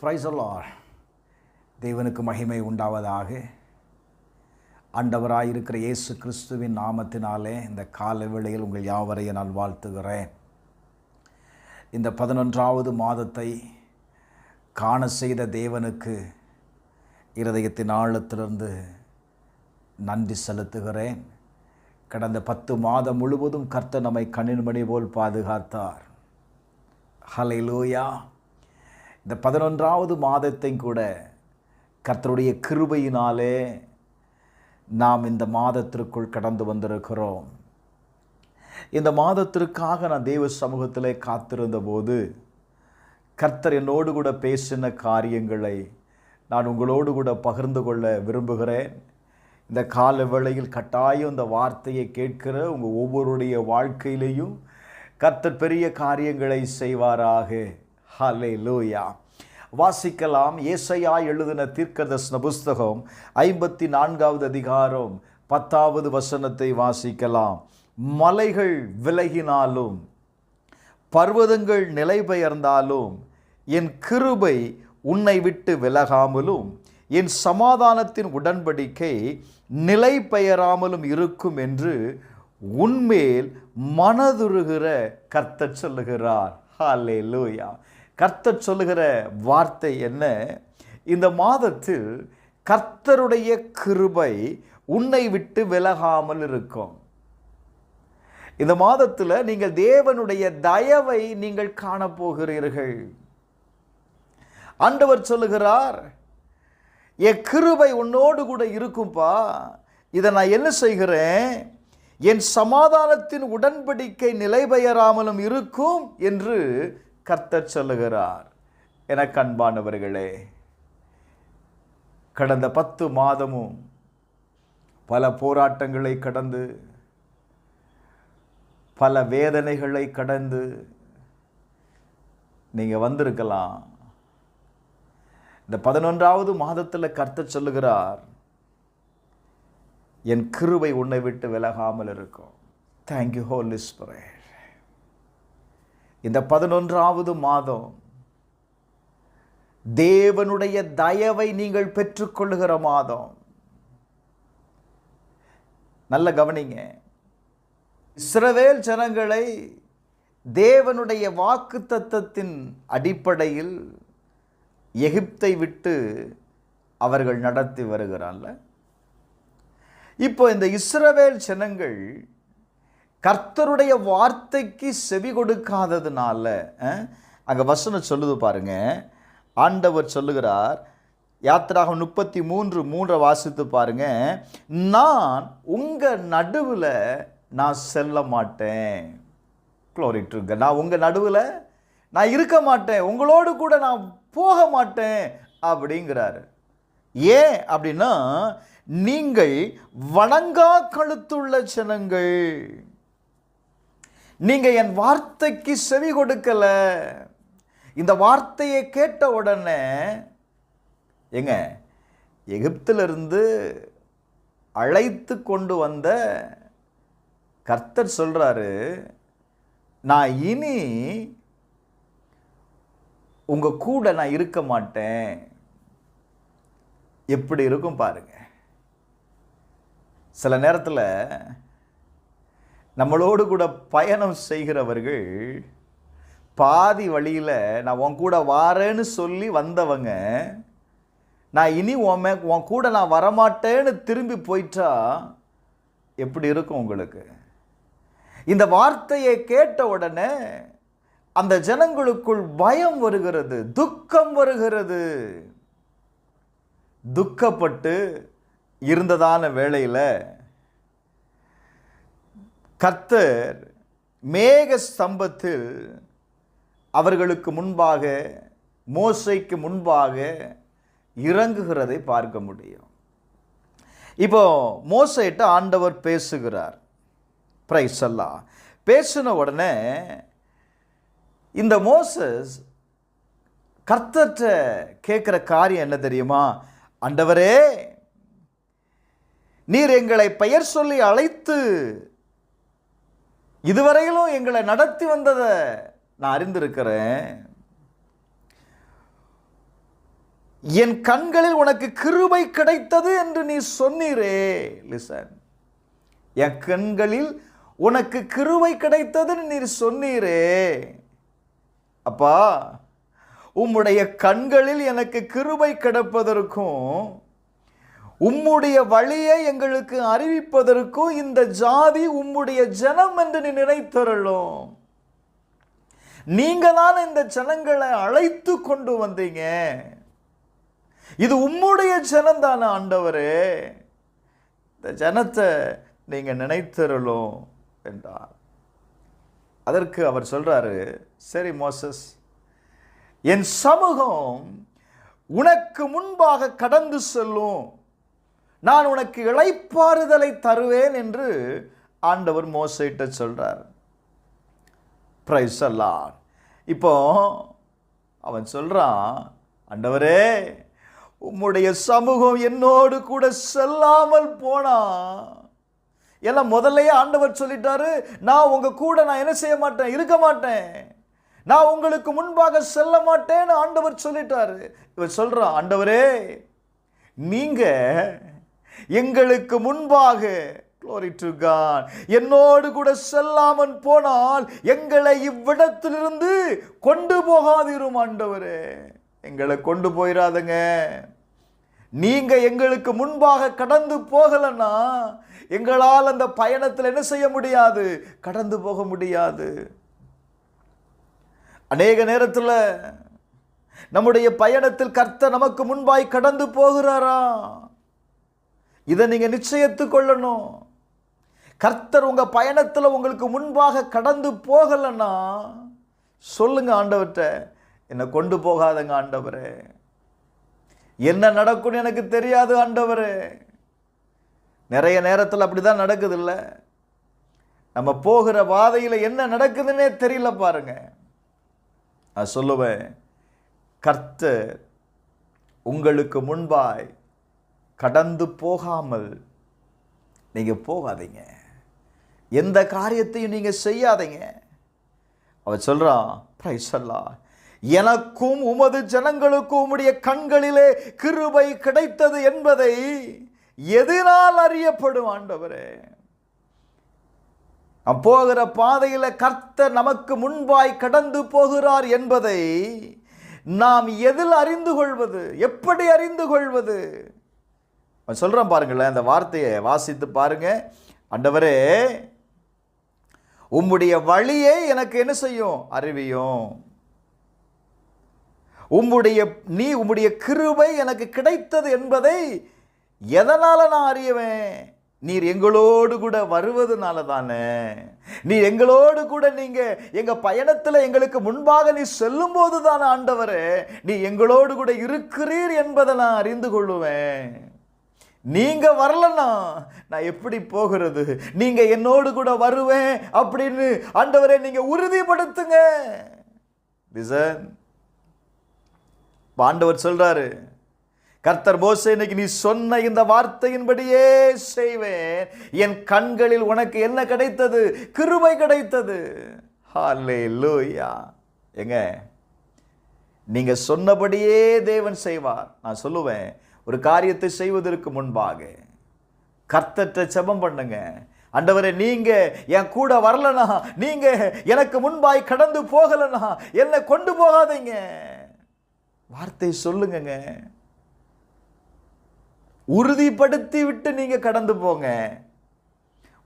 Praise the Lord. தேவனுக்கு மகிமை உண்டாவதாக. ஆண்டவராயிருக்கிற இயேசு கிறிஸ்துவின் நாமத்தினாலே இந்த காலை வேளையில் உங்கள் யாவரையும் நான் வாழ்த்துகிறேன். இந்த 11வது மாதத்தை காண செய்த தேவனுக்கு இருதயத்தின் ஆழத்திலிருந்து நன்றி செலுத்துகிறேன். கடந்த 10 மாதம் முழுவதும் கர்த்தர் நம்மை கண்ணின் மணி போல் பாதுகாத்தார். ஹல்லேலூயா. இந்த 11வது மாதத்தை கூட கர்த்தருடைய கிருபையினாலே நாம் இந்த மாதத்திற்குள் கடந்து வந்திருக்கிறோம். இந்த மாதத்திற்காக நான் தேவ சமூகத்திலே காத்திருந்த போது கர்த்தர் என்னோடு கூட பேசின காரியங்களை நான் உங்களோடு கூட பகிர்ந்து கொள்ள விரும்புகிறேன். இந்த கால வேளையில் கட்டாயம் இந்த வார்த்தையை கேட்கிற உங்கள் ஒவ்வொருடைய வாழ்க்கையிலையும் கர்த்தர் பெரிய காரியங்களை செய்வாராக. ஹல்லேலூயா. வாசிக்கலாம். ஏசாயா எழுதின தீர்க்கதரிசன புஸ்தகம் 54வது அதிகாரம் 10வது வசனத்தை வாசிக்கலாம். மலைகள் விலகினாலும் பர்வதங்கள் நிலை பெயர்ந்தாலும் என் கிருபை உன்னை விட்டு விலகாமலும் என் சமாதானத்தின் உடன்படிக்கை நிலை பெயராமலும் இருக்கும் என்று உன்மேல் மனதுருகிற கர்த்தர் சொல்லுகிறார். ஹல்லேலூயா. கர்த்தர் சொல்லுகிற வார்த்தை என்ன? இந்த மாதத்தில் கர்த்தருடைய கிருபை உன்னை விட்டு விலகாமல் இருக்கும். இந்த மாதத்தில் நீங்கள் தேவனுடைய தயவை நீங்கள் காணப்போகிறீர்கள். ஆண்டவர் சொல்லுகிறார், என் கிருபை உன்னோடு கூட இருக்கும்பா. இதை நான் என்ன செய்கிறேன்? என் சமாதானத்தின் உடன்படிக்கை நிலை பெயராமலும் இருக்கும் என்று கர்த்தர் சொல்லுகிறார். எனக்கு அன்பானவர்களே, கடந்த 10 மாதமும் பல போராட்டங்களை கடந்து பல வேதனைகளை கடந்து நீங்கள் வந்திருக்கலாம். இந்த 11வது மாதத்தில் கர்த்தர் சொல்லுகிறார், என் கிருபை உன்னை விட்டு விலகாமல் இருக்கும். Thank you holy spirit. இந்த 11வது மாதம் தேவனுடைய தயவை நீங்கள் பெற்றுக்கொள்ளுகிற மாதம். நல்ல கவனிங்க. இஸ்ரவேல் ஜனங்களை தேவனுடைய வாக்குத்தத்தத்தின் அடிப்படையில் எகிப்தை விட்டு அவர்கள் நடத்தி வருகிறான்ல. இப்போ இந்த இஸ்ரவேல் ஜனங்கள் கர்த்தருடைய வார்த்தைக்கு செவி கொடுக்காததுனால அங்கே வசனம் சொல்லுது பாருங்க. ஆண்டவர் சொல்லுகிறார், யாத்திராகம் 33:3 வாசித்து பாருங்க. நான் உங்கள் நடுவில் நான் செல்ல மாட்டேன். க்ளோரிட்டுங்க. நான் உங்கள் நடுவில் நான் இருக்க மாட்டேன், உங்களோடு கூட நான் போக மாட்டேன் அப்படிங்கிறாரு. ஏன் அப்படின்னா, நீங்கள் வணங்கா கழுத்துள்ள ஜனங்கள், நீங்க என் வார்த்தைக்கு செவி கொடுக்கல. இந்த வார்த்தையை கேட்ட உடனே எங்க எகிப்திலிருந்து அழைத்து கொண்டு வந்த கர்த்தர் சொல்றாரு, நான் இனி உங்க கூட நான் இருக்க மாட்டேன். எப்படி இருக்கும் பாருங்க. சில நேரத்தில் நம்மளோடு கூட பயணம் செய்கிறவர்கள் பாதி வழியில் நான் உன் கூட வாரேன்னு சொல்லி வந்தவங்க, நான் இனி உன் கூட நான் வரமாட்டேன்னு திரும்பி போயிட்டா எப்படி இருக்கும் உங்களுக்கு? இந்த வார்த்தையை கேட்ட உடனே அந்த ஜனங்களுக்குள் பயம் வருகிறது, துக்கம் வருகிறது. துக்கப்பட்டு இருந்ததான வேளையில் கர்த்தர் மேக ஸ்தம்பத்தில் அவர்களுக்கு முன்பாக, மோசேக்கு முன்பாக இறங்குகிறதை பார்க்க முடியும். இப்போ மோசேட்ட ஆண்டவர் பேசுகிறார். பிரைஸ் அல்லாஹ். பேசின உடனே இந்த மோசஸ் கர்த்தர்ட்ட கேட்குற காரியம் என்ன தெரியுமா? ஆண்டவரே, நீர் எங்களை பெயர் சொல்லி அழைத்து இதுவரையிலும் எங்களை நடத்தி வந்ததை நான் அறிந்திருக்கிறேன். என் கண்களில் உனக்கு கிருபை கிடைத்தது என்று நீ சொன்னீரே. லிசன், என் கண்களில் உனக்கு கிருபை கிடைத்ததுன்னு நீர் சொன்னீரே. அப்பா, உம்முடைய கண்களில் எனக்கு கிருபை கிடைப்பதற்கும் உம்முடைய வழியை எங்களுக்கு அறிவிப்பதற்கும் இந்த ஜாதி உம்முடைய ஜனம் என்று நீ நினைத்தருளும். நீங்க தான் இந்த ஜனங்களை அழைத்து கொண்டு வந்தீங்க. இது உம்முடைய ஜனம்தான ஆண்டவரே. இந்த ஜனத்தை நீங்க நினைத்தருளும் என்றார். அதற்கு அவர் சொல்றாரு, சரி மோசஸ், என் சமூகம் உனக்கு முன்பாக கடந்து செல்லும், நான் உனக்கு இளைப்பாறுதலை தருவேன் என்று ஆண்டவர் மோசேட்ட சொல்றார். Praise the Lord. இப்போ அவன் சொல்றான், ஆண்டவரே, உம்முடைய சமூகம் என்னோடு கூட செல்லாமல் போனா. எல்லாம் முதல்லையே ஆண்டவர் சொல்லிட்டாரு, நான் உங்க கூட நான் என்ன செய்ய மாட்டேன், இருக்க மாட்டேன், நான் உங்களுக்கு முன்பாக செல்ல மாட்டேன்னு ஆண்டவர் சொல்லிட்டாரு. இவர் சொல்றான், ஆண்டவரே, நீங்க எங்களுக்கு முன்பாக, glory to God, என்னோடு கூட செல்லாமல் போனால் எங்களை இவ்விடத்திலிருந்து கொண்டு போகாதிரும் ஆண்டவரே. எங்களை கொண்டு போயிடாதுங்க. நீங்க எங்களுக்கு முன்பாக கடந்து போகலன்னா எங்களால் அந்த பயணத்தில் என்ன செய்ய முடியாது, கடந்து போக முடியாது. அநேக நேரத்தில் நம்முடைய பயணத்தில் கர்த்தர் நமக்கு முன்பாய் கடந்து போகிறாரா? இதை நீங்க நிச்சயித்துக் கொள்ளணும். கர்த்தர் உங்க பயணத்தில் உங்களுக்கு முன்பாக கடந்து போகலன்னா சொல்லுங்க ஆண்டவர்கிட்ட, என்னை கொண்டு போகாதங்க ஆண்டவரே, என்ன நடக்கும்னு எனக்கு தெரியாது ஆண்டவரே. நிறைய நேரத்தில் அப்படிதான் நடக்குது இல்ல? நம்ம போகிற பாதையில் என்ன நடக்குதுன்னே தெரியல பாருங்க. நான் சொல்லுவேன், கர்த்தர் உங்களுக்கு முன்பாய் கடந்து போகாமல் நீங்க போகாதீங்க. எந்த காரியத்தையும் நீங்க செய்யாதீங்க. அவர் சொல்றான், பிரைஸ் தி லார்ட், எனக்கும் உமது ஜனங்களுக்கும் உம்முடைய கண்களிலே கிருபை கிடைத்தது என்பதை எதனால் அறியப்படும் ஆண்டவரே? போகிற பாதையில கர்த்தர் நமக்கு முன்பாய் கடந்து போகிறார் என்பதை நாம் எதில் அறிந்து கொள்வது, எப்படி அறிந்து கொள்வது? சொல்றேன் பாருங்களேன், அந்த வார்த்தையை வாசித்து பாருங்க. ஆண்டவரே, உம்முடைய வழியை எனக்கு என்ன செய்யும், அறிவியும். உம்முடைய கிருபை எனக்கு கிடைத்தது என்பதை எதனால நான் அறியவேன்? நீர் எங்களோடு கூட வருவதுனால தானே. நீர் எங்களோடு கூட, நீங்க எங்க பயணத்தில் எங்களுக்கு முன்பாக நீ செல்லும் போது தானே ஆண்டவரே நீ எங்களோடு கூட இருக்கிறீர் என்பதை நான் அறிந்து கொள்ளுவேன். நீங்க வரலன்னா நான் எப்படி போகிறது? நீங்க என்னோடு கூட வருவேன் அப்படின்னு ஆண்டவரே நீங்க உறுதிப்படுத்துங்க. ஆண்டவர் சொல்றாரு, கர்த்தர் மோசே, இன்னைக்கு நீ சொன்ன இந்த வார்த்தையின்படியே செய்வேன். என் கண்களில் உனக்கு என்ன கிடைத்தது? கிருபை கிடைத்தது. ஹல்லேலூயா. எங்க நீங்க சொன்னபடியே தேவன் செய்வார். நான் சொல்லுவேன், ஒரு காரியத்தை செய்வதற்கு முன்பாக கர்த்தர்ட்ட ஜெபம் பண்ணுங்க. ஆண்டவரே, நீங்க என் கூட வரலனா, நீங்க எனக்கு முன்பாய் கடந்து போகலனா என்னை கொண்டு போகாதீங்க. வார்த்தை சொல்லுங்க. உறுதிப்படுத்தி விட்டு நீங்க கடந்து போங்க.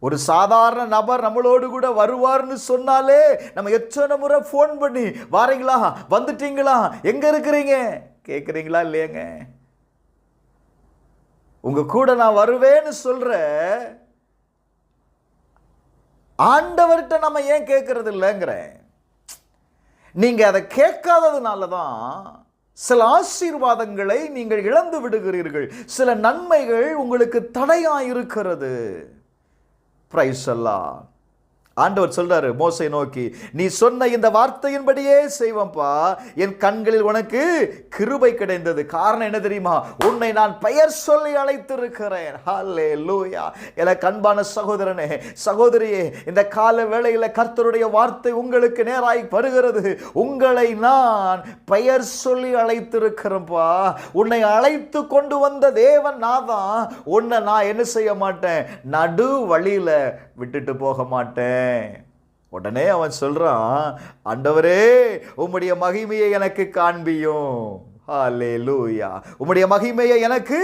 ஒரு சாதாரண நபர் நம்மளோடு கூட வருவார்னு சொன்னாலே நம்ம எத்தனை முறை ஃபோன் பண்ணி, வாரீங்களா, வந்துட்டீங்களா, எங்க இருக்கிறீங்க கேட்குறீங்களா இல்லையாங்க? உங்க கூட நான் வருவேன்னு சொல்ற ஆண்டவர்கிட்ட நம்ம ஏன் கேட்கறது இல்லைங்கிற? நீங்க அதை கேட்காததுனால தான் சில ஆசீர்வாதங்களை நீங்கள் இழந்து விடுகிறீர்கள். சில நன்மைகள் உங்களுக்கு தடையாயிருக்கிறது. Praise the Lord. ஆண்டவர் சொல்றாரு மோசை நோக்கி, நீ சொன்ன இந்த வார்த்தையின்படியே செய்வம்பா, என் கண்களில் உனக்கு கிருபை கிடைத்தது. காரணம் என்ன தெரியுமா? உன்னை நான் பெயர் சொல்லி அழைத்திருக்கிறேன். ஹல்லேலூயா. எனக்கு அன்பான சகோதரனே, சகோதரியே, இந்த கால வேளையில் கர்த்தருடைய வார்த்தை உங்களுக்கு நேராய் வருகிறது. உங்களை நான் பெயர் சொல்லி அழைத்திருக்கிறேன்ப்பா. உன்னை அழைத்து கொண்டு வந்த தேவன் நான் தான். உன்னை நான் என்ன செய்ய மாட்டேன், நடு வழியில விட்டுட்டு போக மாட்டேன். உடனே அவன் சொல்றான், ஆண்டவரே உம்முடைய மகிமையை எனக்கு காண்பியும். ஹல்லேலூயா. உம்முடைய மகிமையை எனக்கு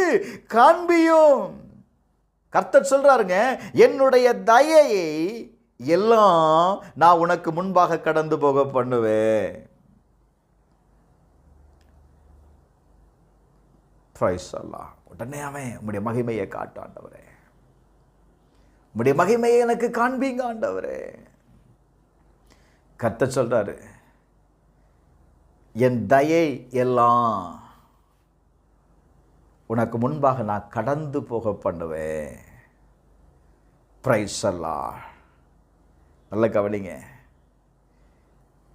காண்பியும். கர்த்தர் சொல்றாருங்க, என்னுடைய தயையை எல்லாம் நான் உனக்கு முன்பாக கடந்து போக பண்ணுவேன். பிரைஸ் அல்லாஹ். உடனே அவன், உம்முடைய மகிமையை காட்டு ஆண்டவரே, உம்முடைய மகிமையை எனக்கு காண்பீங்க ஆண்டவரே. கர்த்தர் சொல்றாரு, என் தயை எல்லாம் உனக்கு முன்பாக நான் கடந்து போக பண்ணுவேன். பிரைஸ் அல்லாஹ். நல்ல கவனிங்க,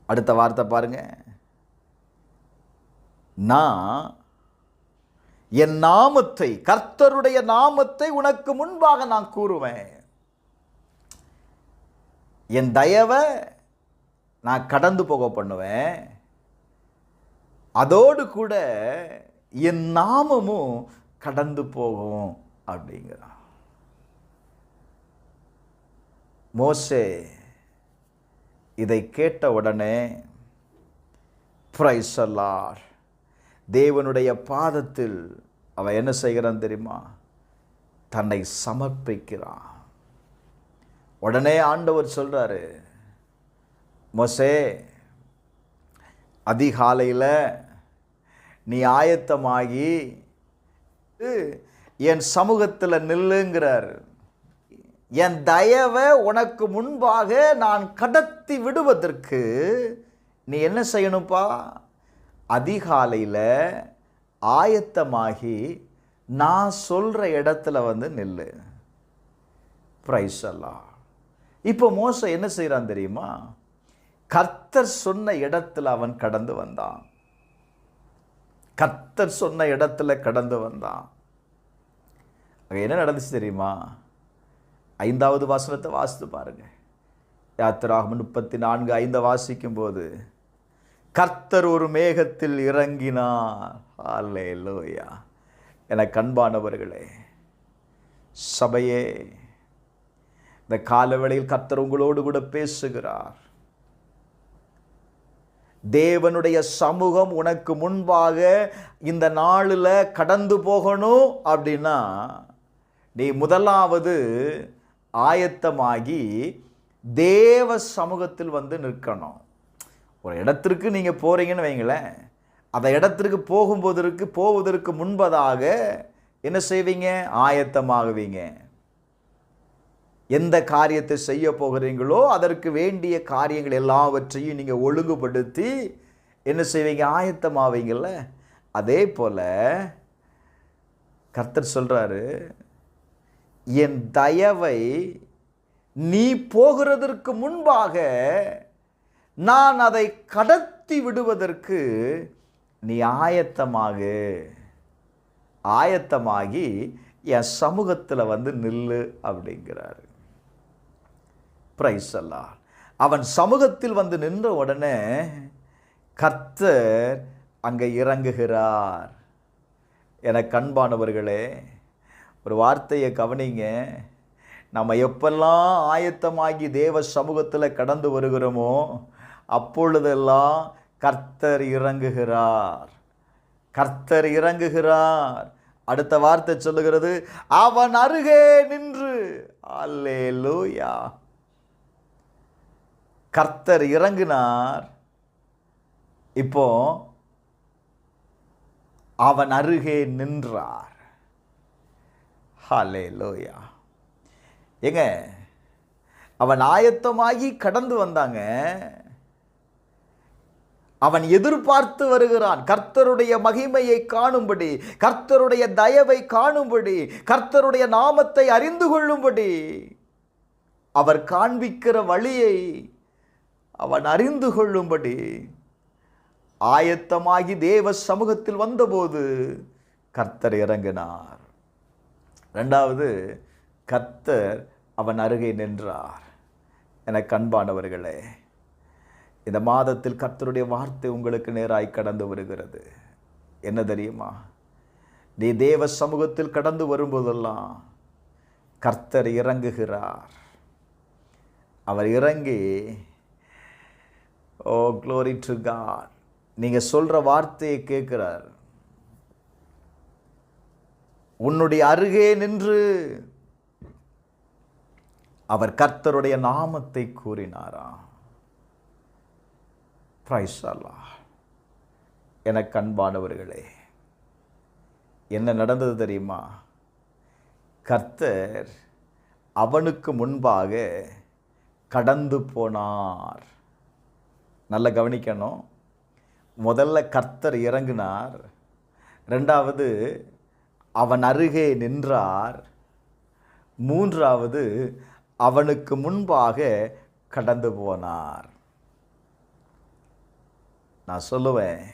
அடுத்த வார்த்தை பாருங்க. நான் என் நாமத்தை, கர்த்தருடைய நாமத்தை உனக்கு முன்பாக நான் கூறுவேன். என் தயவை நான் கடந்து போக பண்ணுவேன். அதோடு கூட என் நாமமும் கடந்து போகும் அப்படிங்கிறான். மோசே இதை கேட்ட உடனே பிரைஸ் அல்லாஹ், தேவனுடைய பாதத்தில் அவன் என்ன செய்கிறான் தெரியுமா? தன்னை சமர்ப்பிக்கிறான். உடனே ஆண்டவர் சொல்றாரு, மோசே அதிகாலையில் நீ ஆயத்தமாகி என் சமூகத்தில் நில்லுங்கிறார். என் தயவை உனக்கு முன்பாக நான் கடத்தி விடுவதற்கு நீ என்ன செய்யணும்ப்பா? அதிகாலையில் ஆயத்தமாகி நான் சொல்கிற இடத்துல வந்து நில்லு. பிரைஸ் அல்லாஹ். இப்போ மோசே என்ன செய்கிறான் தெரியுமா? கர்த்தர் சொன்ன இடத்துல அவன் கடந்து வந்தான். கர்த்தர் சொன்ன இடத்துல கடந்து வந்தான். என்ன நடந்துச்சு தெரியுமா? 5வது வசனத்தை வாசித்து பாருங்க. யாத்திராகமம் 34:5 வாசிக்கும் போது, கர்த்தர் ஒரு மேகத்தில் இறங்கினார். அல்லேலூயா. எனக்கு அன்பானவர்களே, சபையே, இந்த காலவேளையில் கர்த்தர் உங்களோடு கூட பேசுகிறார். தேவனுடைய சமூகம் உனக்கு முன்பாக இந்த நாளில் கடந்து போகணும் அப்படின்னா நீ முதலாவது ஆயத்தமாகி தேவ சமூகத்தில் வந்து நிற்கணும். ஒரு இடத்திற்கு நீங்கள் போகிறீங்கன்னு வைங்களேன், அந்த இடத்திற்கு போவதற்கு முன்பதாக என்ன செய்வீங்க? ஆயத்தமாகுவீங்க. எந்த காரியத்தை செய்ய போகிறீங்களோ அதற்கு வேண்டிய காரியங்கள் எல்லாவற்றையும் நீங்கள் ஒழுங்குபடுத்தி என்ன செய்வீங்க? ஆயத்தமாவீங்கள்ல. அதே போல் கர்த்தர் சொல்கிறாரு, என் தயவை நீ போகிறதற்கு முன்பாக நான் அதை கடத்தி விடுவதற்கு நீ ஆயத்தமாகி என் சமூகத்தில் வந்து நில்லு அப்படிங்கிறாரு. பிரைஸ் அல்லாஹ். அவன் சமூகத்தில் வந்து நின்ற உடனே கர்த்தர் அங்கே இறங்குகிறார். எனக்கு அன்பானவர்களே, ஒரு வார்த்தையை கவனிங்க. நம்ம எப்பெல்லாம் ஆயத்தமாகி தேவ சமூகத்தில் கடந்து வருகிறோமோ அப்பொழுதெல்லாம் கர்த்தர் இறங்குகிறார். கர்த்தர் இறங்குகிறார். அடுத்த வார்த்தை சொல்லுகிறது, அவன் அருகே நின்று. அல்லேலூயா. கர்த்தர் இறங்கினார். இப்போ அவன் அருகே நின்றார். ஹல்லேலூயா. ஏங்க, அவன் ஆயத்தமாகி கடந்து வந்தாங்க. அவன் எதிர்பார்த்து வருகிறான் கர்த்தருடைய மகிமையை காணும்படி, கர்த்தருடைய தயவை காணும்படி, கர்த்தருடைய நாமத்தை அறிந்து கொள்ளும்படி. அவர் காண்பிக்கிற வழியை அவன் அறிந்து கொள்ளும்படி ஆயத்தமாகி தேவ சமூகத்தில் வந்தபோது கர்த்தர் இறங்கினார். இரண்டாவது, கர்த்தர் அவன் அருகே நின்றார். எனக்கு அன்பானவர்களே, இந்த மாதத்தில் கர்த்தருடைய வார்த்தை உங்களுக்கு நேராய் கடந்து வருகிறது. என்ன தெரியுமா? நீ தேவ சமூகத்தில் கடந்து வரும்போதெல்லாம் கர்த்தர் இறங்குகிறார். அவர் இறங்கி, ஓ க்ளோரி டு காட், நீங்க சொல்ற வார்த்தையை கேட்கிறார். உன்னுடைய அருகே நின்று அவர் கர்த்தருடைய நாமத்தை கூறினாரா? பிரைஸ் அல்லாஹ். எனக்கு அன்பானவர்களே, என்ன நடந்தது தெரியுமா? கர்த்தர் அவனுக்கு முன்பாக கடந்து போனார். நல்லா கவனிக்கணும். முதல்ல கர்த்தர் இறங்கினார், ரெண்டாவது அவன் அருகே நின்றார், மூன்றாவது அவனுக்கு முன்பாக கடந்து போனார். நான் சொல்லுவேன்,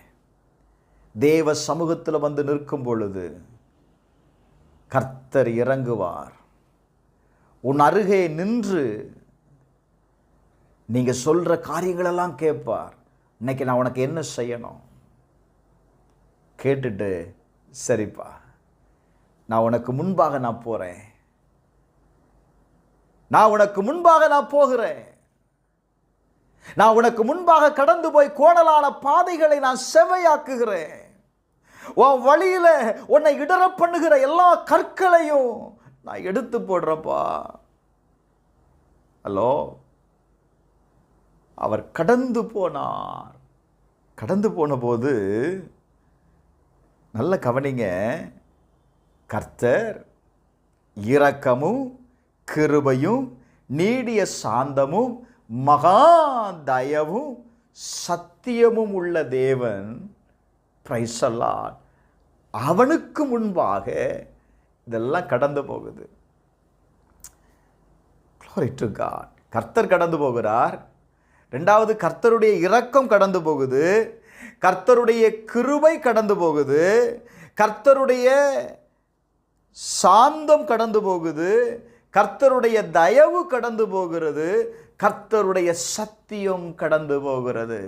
தேவ சமூகத்தில் வந்து நிற்கும் பொழுது கர்த்தர் இறங்குவார். உன் அருகே நின்று நீங்க சொல்ற காரியங்களெல்லாம் கேட்பார். இன்னைக்கு நான் உனக்கு என்ன செய்யணும் கேட்டுட்டு, சரிப்பா நான் உனக்கு முன்பாக நான் போறேன், நான் உனக்கு முன்பாக நான் போகிறேன், நான் உனக்கு முன்பாக கடந்து போய் கோணலான பாதைகளை நான் செவ்வையாக்குகிறேன், உன் வழியில உன்னை இடற பண்ணுகிற எல்லா கற்களையும் நான் எடுத்து போடுறப்பா. ஹலோ, அவர் கடந்து போனார். கடந்து போன போது நல்ல கவனிங்க, கர்த்தர் இரக்கமும் கிருபையும் நீடிய சாந்தமும் மகா தயவும் சத்தியமும் உள்ள தேவன். Praise the Lord. அவனுக்கு முன்பாக இதெல்லாம் கடந்து போகுது. Glory to God. கர்த்தர் கடந்து போகிறார். ரெண்டாவது, கர்த்தருடைய இரக்கம் கடந்து போகுது, கர்த்தருடைய கிருபை கடந்து போகுது, கர்த்தருடைய சாந்தம் கடந்து போகுது, கர்த்தருடைய தயவு கடந்து போகிறது, கர்த்தருடைய சத்தியம் கடந்து போகிறது.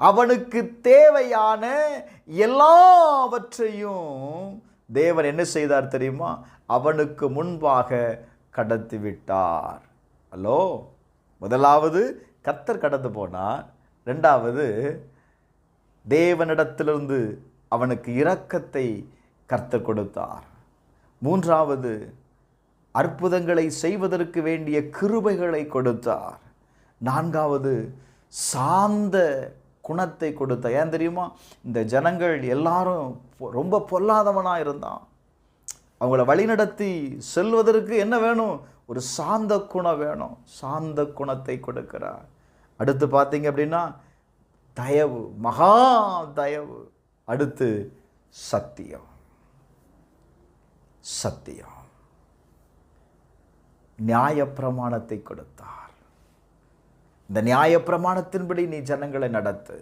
அவனுக்கு தேவையான எல்லாவற்றையும் தேவன் என்ன செய்தார் தெரியுமா? அவனுக்கு முன்பாக கடத்தி விட்டார். ஹலோ, முதலாவது கர்த்தர் கடந்து போனார், இரண்டாவது தேவனிடத்திலிருந்து அவனுக்கு இரக்கத்தை கர்த்தர் கொடுத்தார், மூன்றாவது அற்புதங்களை செய்வதற்கு வேண்டிய கிருபைகளை கொடுத்தார், நான்காவது சாந்த குணத்தை கொடுத்தார். ஏன் தெரியுமா? இந்த ஜனங்கள் எல்லாரும் ரொம்ப பொல்லாதவனாக இருந்தான். அவங்கள வழிநடத்தி செல்வதற்கு என்ன வேணும்? ஒரு சாந்த குணம் வேணும். சாந்த குணத்தை கொடுக்கிறார். அடுத்து பார்த்தீங்க அப்படின்னா தயவு, மகா தயவு. அடுத்து சத்தியம். சத்தியம். நியாயப்பிரமாணத்தை கொடுத்தார். இந்த நியாயப்பிரமாணத்தின்படி நீ ஜனங்களை நடத்து,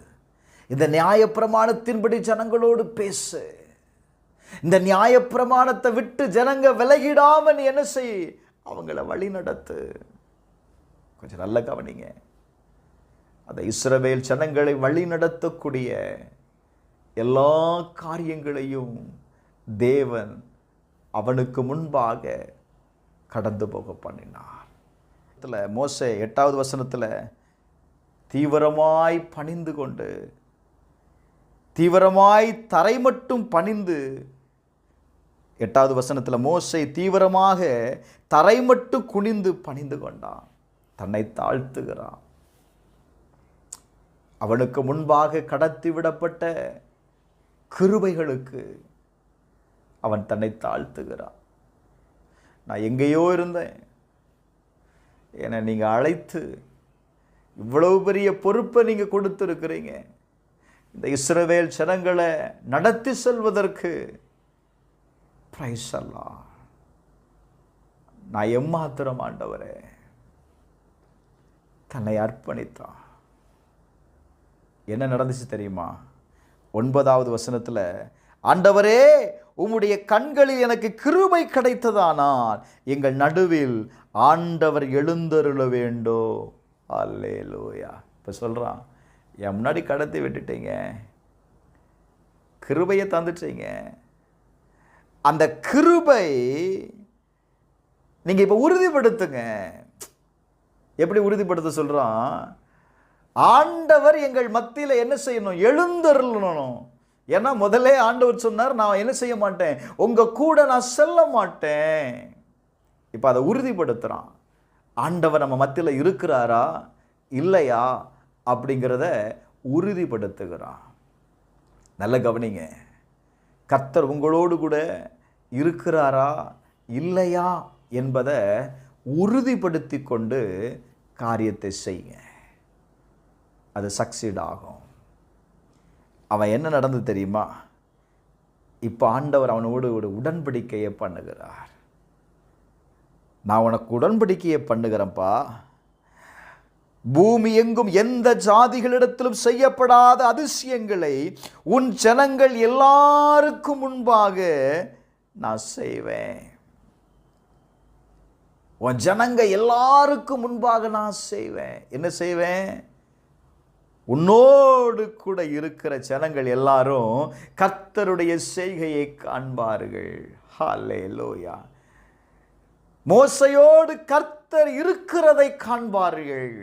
இந்த நியாயப்பிரமாணத்தின்படி ஜனங்களோடு பேசு, இந்த நியாயப்பிரமாணத்தை விட்டு ஜனங்க விலகிடாம நீ என்ன செய்? அவங்கள வழி நடத்து. கொஞ்சம் நல்ல கவனிங்க. அந்த இஸ்ரவேல் ஜனங்களை வழி நடத்தக்கூடிய எல்லா காரியங்களையும் தேவன் அவனுக்கு முன்பாக கடந்து போக பண்ணினார். மோசே 8வது வசனத்தில் தீவிரமாய் பணிந்து கொண்டு, தீவிரமாய் தரை மட்டும் பணிந்து, 8வது வசனத்தில் மோசே தீவிரமாக தரை மட்டும் குனிந்து பணிந்து கொண்டான், தன்னை தாழ்த்துகிறான். அவனுக்கு முன்பாக கடத்தி விடப்பட்ட கிருபைகளுக்கு அவன் தன்னை தாழ்த்துகிறான். நான் எங்கேயோ இருந்தேன், என்னை நீங்கள் அழைத்து இவ்வளவு பெரிய பொறுப்பை நீங்கள் கொடுத்துருக்கிறீங்க, இந்த இஸ்ரவேல் ஜனங்களை நடத்தி செல்வதற்கு. பிரைஸ் அல்லாஹ். நான் எம்மாத்திரம் ஆண்டவரே, தன்னை அர்ப்பணித்தான். என்ன நடந்துச்சு தெரியுமா? 9வது வசனத்தில், ஆண்டவரே உம்முடைய கண்களில் எனக்கு கிருபை கிடைத்ததானால் எங்கள் நடுவில் ஆண்டவர் எழுந்தருள வேண்டோ. அல்லேலூயா. இப்போ சொல்கிறான், என் முன்னாடி கடத்தி விட்டுட்டீங்க, கிருபையை தந்துட்டீங்க. அந்த கிருபை நீங்கள் இப்போ உறுதிப்படுத்துங்க. எப்படி உறுதிப்படுத்த சொல்கிறான்? ஆண்டவர் எங்கள் மத்தியில் என்ன செய்யணும்? எழுந்தருளணும். ஏன்னா முதல்ல ஆண்டவர் சொன்னார், நான் என்ன செய்ய மாட்டேன், உங்கள் கூட நான் செல்ல மாட்டேன். இப்போ அதை உறுதிப்படுத்துகிறான். ஆண்டவர் நம்ம மத்தியில் இருக்கிறாரா இல்லையா அப்படிங்கிறத உறுதிப்படுத்துகிறான். நல்ல கவனிங்க, கர்த்தர் உங்களோடு கூட இருக்கிறாரா இல்லையா என்பதை உறுதிப்படுத்தி கொண்டு காரியத்தை செய்யுங்க. அது சக்சீட் ஆகும். அவன் என்ன நடந்து தெரியுமா? இப்போ ஆண்டவர் அவனோடு ஒரு உடன்படிக்கையை பண்ணுகிறார். நான் உனக்கு உடன்படிக்கையை பண்ணுகிறேன்ப்பா, பூமி எங்கும் எந்த ஜாதிகளிடத்திலும் செய்யப்படாத அதிசயங்களை உன் ஜனங்கள் எல்லாருக்கும் முன்பாக நான் செய்வேன். உன் ஜனங்க எல்லாருக்கும் முன்பாக நான் செய்வேன். என்ன செய்வேன்? உன்னோடு கூட இருக்கிற ஜனங்கள் எல்லாரும் கர்த்தருடைய செய்கையை காண்பார்கள். ஹல்லேலூயா. மோசையோடு கர்த்தர் இருக்கிறதை காண்பார்கள்.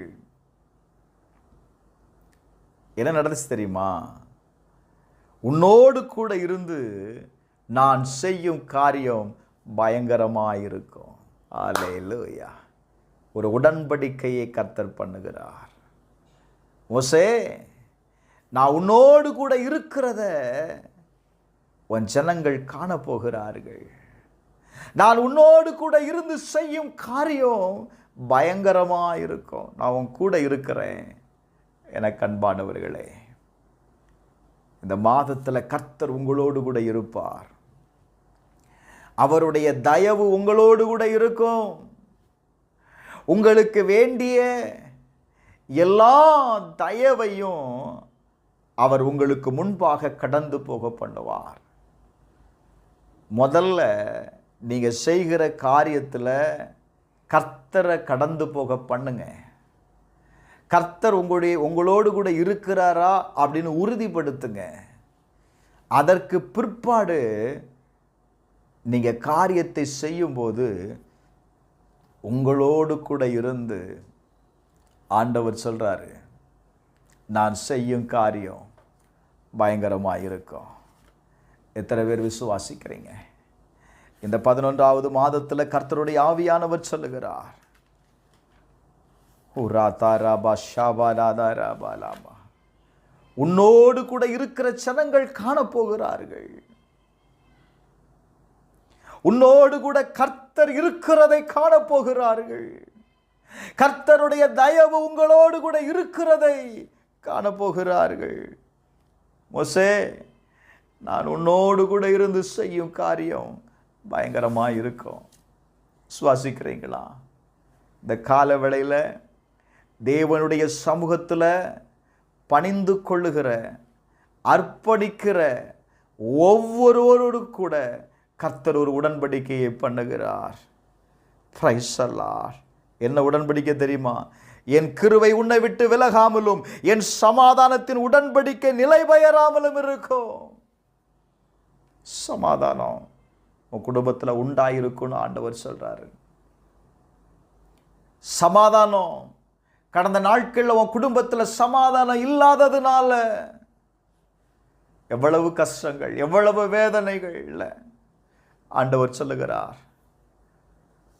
என்ன நடந்துச்சு தெரியுமா? உன்னோடு கூட இருந்து நான் செய்யும் காரியம் பயங்கரமாயிருக்கும். அல்லேலூயா. ஒரு உடன்படிக்கையை கர்த்தர் பண்ணுகிறார். மோசே, நான் உன்னோடு கூட இருக்கிறத உன் ஜனங்கள் காணப்போகிறார்கள். நான் உன்னோடு கூட இருந்து செய்யும் காரியம் பயங்கரமாயிருக்கும். நான் உன் கூட இருக்கிறேன். எனக்கு அன்பானவர்களே, இந்த மாதத்தில் கர்த்தர் உங்களோடு கூட இருப்பார். அவருடைய தயவு உங்களோடு கூட இருக்கும். உங்களுக்கு வேண்டிய எல்லா தயவையும் அவர் உங்களுக்கு முன்பாக கடந்து போக பண்ணுவார். முதல்ல நீங்கள் செய்கிற காரியத்தில் கர்த்தரை கடந்து போக பண்ணுங்க. கர்த்தர் உங்களோடு கூட இருக்கிறாரா அப்படின்னு உறுதிப்படுத்துங்க. அதற்கு பிற்பாடு நீங்கள் காரியத்தை செய்யும்போது உங்களோடு கூட இருந்து ஆண்டவர் சொல்கிறாரு, நான் செய்யும் காரியம் பயங்கரமாக இருக்கும். எத்தனை பேர் விசுவாசிக்கிறீங்க? இந்த 11வது மாதத்தில் கர்த்தருடைய ஆவியானவர் சொல்லுகிறார், உன்னோடு கூட இருக்கிற ஜனங்கள் காணப்போகிறார்கள். உன்னோடு கூட கர்த்தர் இருக்கிறதை காணப்போகிறார்கள். கர்த்தருடைய தயவு உங்களோடு கூட இருக்கிறதை காணப்போகிறார்கள். மோசே, நான் உன்னோடு கூட இருந்து செய்யும் காரியம் பயங்கரமாக இருக்கும். சுவாசிக்கிறீங்களா? இந்த கால வேளையில் தேவனுடைய சமூகத்தில் பணிந்து கொள்ளுகிற, அர்ப்பணிக்கிற ஒவ்வொருவரோடு கூட கர்த்தர் ஒரு உடன்படிக்கையை பண்ணுகிறார். Praise the Lord. என்ன உடன்படிக்கை தெரியுமா? என் கிருபை உன்னை விட்டு விலகாமலும் என் சமாதானத்தின் உடன்படிக்கை நிலை பெயராமலும் இருக்கும். சமாதானம் உன் குடும்பத்தில் உண்டாயிருக்கும்னு ஆண்டவர் சொல்றாரு. சமாதானம், கடந்த நாட்களில் உன் குடும்பத்தில் சமாதானம் இல்லாததுனால எவ்வளவு கஷ்டங்கள், எவ்வளவு வேதனைகள் இல்லை. ஆண்டவர் சொல்லுகிறார்,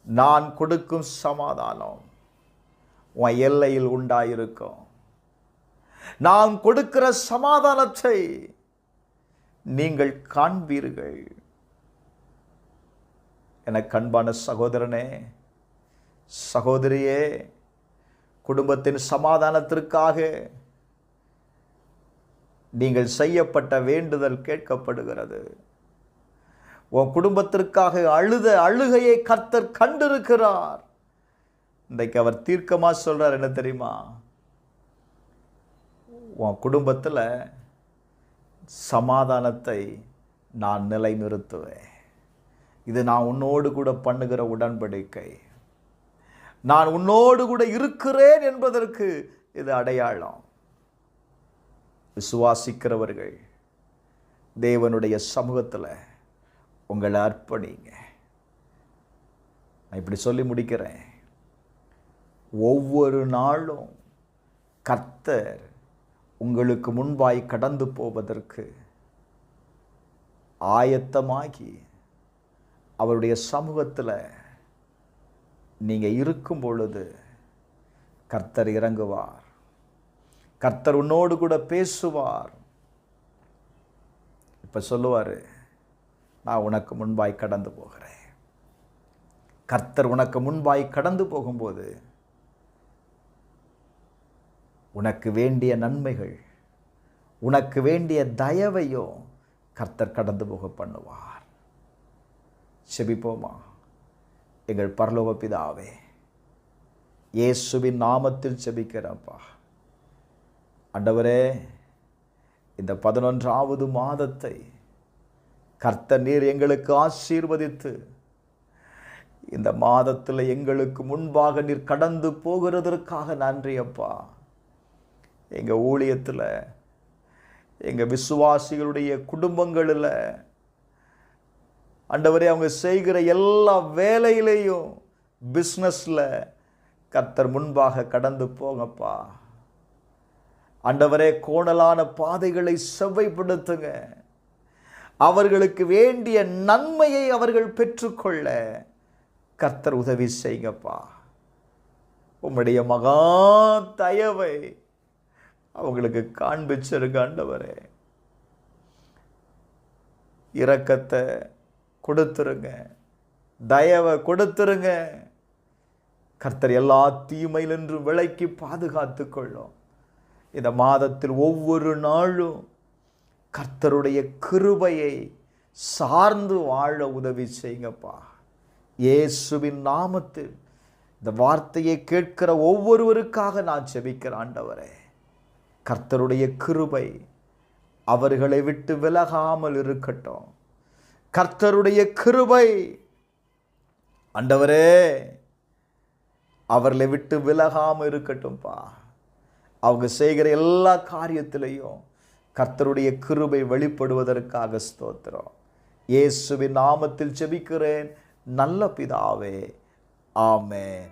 நான் கொடுக்கும் சமாதானம் உன் எல்லையில் உண்டாயிருக்கும். நான் கொடுக்கிற சமாதானத்தை நீங்கள் காண்பீர்கள். எனக்கு அன்பான சகோதரனே, சகோதரியே, குடும்பத்தின் சமாதானத்திற்காக நீங்கள் செய்யப்பட்ட வேண்டுதல் கேட்கப்படுகிறது. உன் குடும்பத்திற்காக அழுத அழுகையை கர்த்தர் கண்டிருக்கிறார். இன்றைக்கு அவர் தீர்க்கமாக சொல்கிறார், என்ன தெரியுமா? உன் குடும்பத்தில் சமாதானத்தை நான் நிலைநிறுத்துவேன். இது நான் உன்னோடு கூட பண்ணுகிற உடன்படிக்கை. நான் உன்னோடு கூட இருக்கிறேன் என்பதற்கு இது அடையாளம். விசுவாசிக்கிறவர்கள் தேவனுடைய சமூகத்தில் உங்களை அர்ப்பணிங்க. நான் இப்படி சொல்லி முடிக்கிறேன். ஒவ்வொரு நாளும் கர்த்தர் உங்களுக்கு முன்பாய் கடந்து போவதற்கு ஆயத்தமாகி அவருடைய சமூகத்தில் நீங்கள் இருக்கும் பொழுது கர்த்தர் இறங்குவார். கர்த்தர் உன்னோடு கூட பேசுவார். இப்போ சொல்லுவார், நான் உனக்கு முன்பாய் கடந்து போகிறேன். கர்த்தர் உனக்கு முன்பாய் கடந்து போகும்போது உனக்கு வேண்டிய நன்மைகள், உனக்கு வேண்டிய தயவையோ கர்த்தர் கடந்து போக பண்ணுவார். செபிப்போமா? எங்கள் பரலோக பிதாவே, இயேசுவின் நாமத்தில் செபிக்கிறப்பா. ஆண்டவரே, இந்த 11வது மாதத்தை கர்த்தர் நீர் எங்களுக்கு ஆசீர்வதித்து இந்த மாதத்தில் எங்களுக்கு முன்பாக நீர் கடந்து போகிறதற்காக நன்றி அப்பா. எங்கள் ஊழியத்தில், எங்கள் விசுவாசிகளுடைய குடும்பங்களில் ஆண்டவரே, அவங்க செய்கிற எல்லா வேலையிலையும், பிஸ்னஸில் கர்த்தர் முன்பாக கடந்து போங்கப்பா. ஆண்டவரே, கோணலான பாதைகளை செவ்வைப்படுத்துங்க. அவர்களுக்கு வேண்டிய நன்மையை அவர்கள் பெற்றுக்கொள்ள கர்த்தர் உதவி செய்யுங்கப்பா. உம்முடைய மகா தயவை அவங்களுக்கு காண்பிச்சிருக்க ஆண்டவரே. இரக்கத்தை கொடுத்துருங்க, தயவை கொடுத்துருங்க. கர்த்தர் எல்லா தீமையிலிருந்து விலக்கி பாதுகாத்து கொள்ளும். இந்த மாதத்தில் ஒவ்வொரு நாளும் கர்த்தருடைய கிருபையை சார்ந்து வாழ உதவி செய்யுங்கப்பா. இயேசுவின் நாமத்தில் இந்த வார்த்தையை கேட்கிற ஒவ்வொருவருக்காக நான் ஜெபிக்கிறேன் ஆண்டவரே. கர்த்தருடைய கிருபை அவர்களை விட்டு விலகாமல் இருக்கட்டும். கர்த்தருடைய கிருபை ஆண்டவரே அவர்களை விட்டு விலகாமல் இருக்கட்டும்பா. அவங்க செய்கிற எல்லா காரியத்திலையும் கர்த்தருடைய கிருபை வெளிப்படுவதற்காக ஸ்தோத்திரம். இயேசுவின் நாமத்தில் ஜெபிக்கிறேன் நல்ல பிதாவே, ஆமென்.